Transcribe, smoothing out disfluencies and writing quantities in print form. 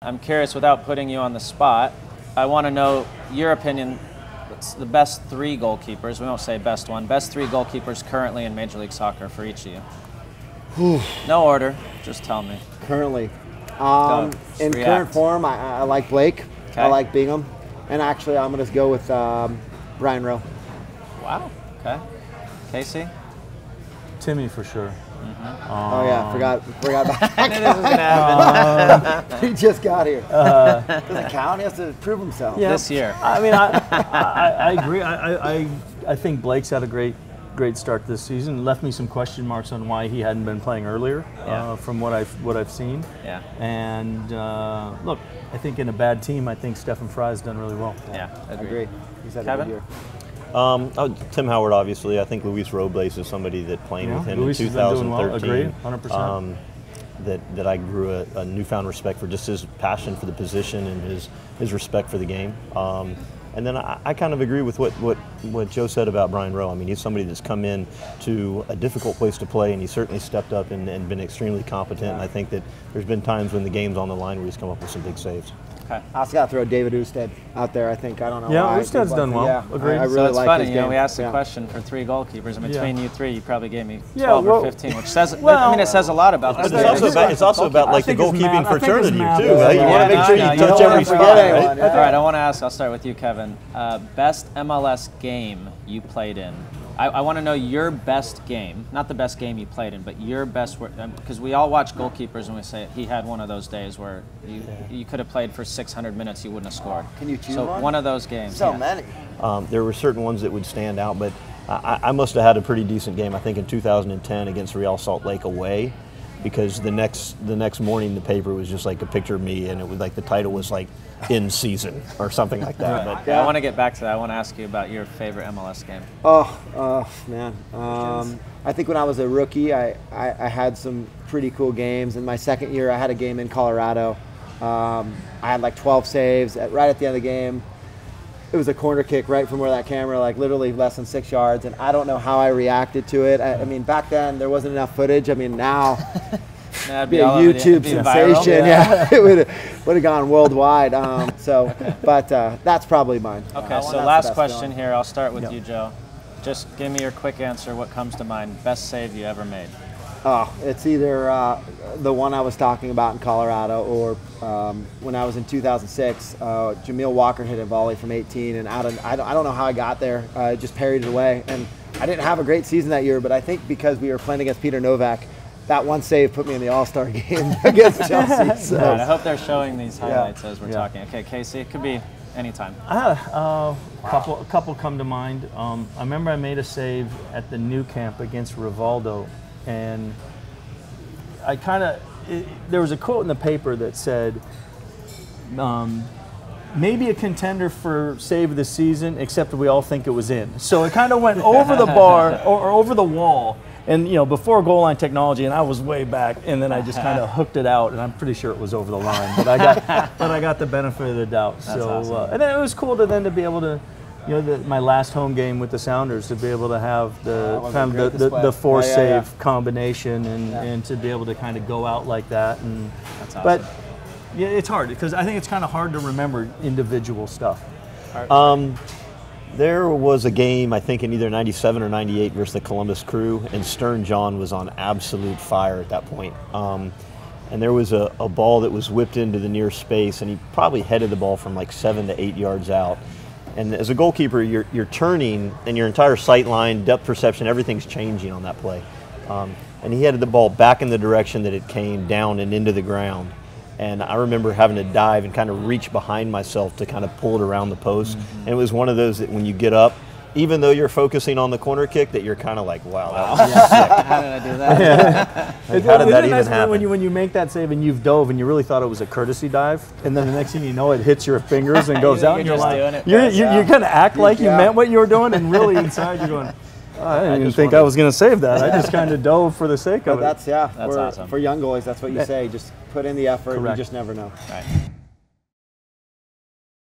I'm curious, without putting you on the spot, I want to know your opinion. What's the best 3 goalkeepers? We won't say best one. Best 3 goalkeepers currently in Major League Soccer for each of you. No order. Just tell me. Currently. In current form, I like Blake. Okay. I like Bingham. And actually, I'm going to go with Brian Rowe. Wow. Okay. Kasey? Timmy for sure. Oh yeah, forgot about that. This is gonna happen. He just got here. Does it count? He has to prove himself. Yeah. This year. I mean, I agree. I think Blake's had a great start this season. Left me some question marks on why he hadn't been playing earlier, from what I've seen. Yeah. And look, I think in a bad team, I think Stephen Fry's done really well. Yeah, I agree. He's had a Kevin? good year. Tim Howard, obviously. I think Luis Robles is somebody that playing with him Luis in 2013. Agree, 100%. That I grew a newfound respect for, just his passion for the position and his respect for the game. And then I kind of agree with what Joe said about Brian Rowe. I mean, he's somebody that's come in to a difficult place to play, and he's certainly stepped up and been extremely competent. And I think that there's been times when the game's on the line where he's come up with some big saves. Okay. I also got to throw David Ousted out there. I don't know Yeah, why. Ousted's done well. Yeah, Agreed. I really So it's like funny, his game. we asked a question for 3 goalkeepers, and between you 3, you probably gave me 12 Yeah, well, or 15, which says, well, I mean, it says a lot about this. But it's also about like the goalkeeping fraternity math. too. Right? You want to make sure you touch every spot. Right? All right, I want to ask, I'll start with you, Kevin. Best MLS game you played in? I want to know your best game, not the best game you played in, but your best, because we all watch goalkeepers and we say he had one of those days where you could have played for 600 minutes, you wouldn't have scored. Can you choose so one of those games. So many. There were certain ones that would stand out, but I must have had a pretty decent game. I think in 2010 against Real Salt Lake away, because the next morning the paper was just like a picture of me, and it was like the title was like "In Season" or something like that. But I want to get back to that. I want to ask you about your favorite MLS game. Oh man. I think when I was a rookie, I had some pretty cool games. In my second year, I had a game in Colorado. I had like 12 saves right at the end of the game. It was a corner kick right from where that camera, like literally less than 6 yards, and I don't know how I reacted to it. I mean, back then there wasn't enough footage. I mean, now That'd be a YouTube sensation. Yeah, it would have gone worldwide. But that's probably mine. Okay, so last question here. I'll start with you, Joe. Just give me your quick answer. What comes to mind? Best save you ever made? Oh, it's either the one I was talking about in Colorado, or when I was in 2006, Jameel Walker hit a volley from 18, and I don't know how I got there. I just parried it away, and I didn't have a great season that year, but I think because we were playing against Peter Novak, that one save put me in the All-Star game against Chelsea. So. Right, I hope they're showing these highlights as we're talking. Okay, Kasey, it could be anytime. A couple come to mind. I remember I made a save at the new camp against Rivaldo, and there was a quote in the paper that said, maybe a contender for save of the season, except we all think it was in. So it kind of went over the bar or over the wall. And before goal line technology, and I was way back, and then I just kind of hooked it out, and I'm pretty sure it was over the line, but I got the benefit of the doubt. That's awesome. And then it was cool to be able to, my last home game with the Sounders, to be able to have the 4-save combination, and to be able to kind of go out like that. And that's awesome. But yeah, it's hard because I think it's kind of hard to remember individual stuff. there was a game, I think in either 97 or 98 versus the Columbus Crew, and Stern John was on absolute fire at that point. And there was a ball that was whipped into the near space, and he probably headed the ball from like 7 to 8 yards out. And as a goalkeeper, you're turning, and your entire sight line, depth perception, everything's changing on that play. And he headed the ball back in the direction that it came, down and into the ground. And I remember having to dive and kind of reach behind myself to kind of pull it around the post. Mm-hmm. And it was one of those that when you get up, even though you're focusing on the corner kick, that you're kind of like, wow, that was sick. How did I do that? Yeah. Like, how did that even happen? When you make that save and you've dove and you really thought it was a courtesy dive, and then the next thing you know, it hits your fingers and goes out, and you're like, you kind of act like you meant what you were doing, and really inside you're going, I didn't even think I was going to save that. I just kind of dove for the sake of it. That's awesome. For young goalies, that's what you say. Just put in the effort. Correct. You just never know. Right.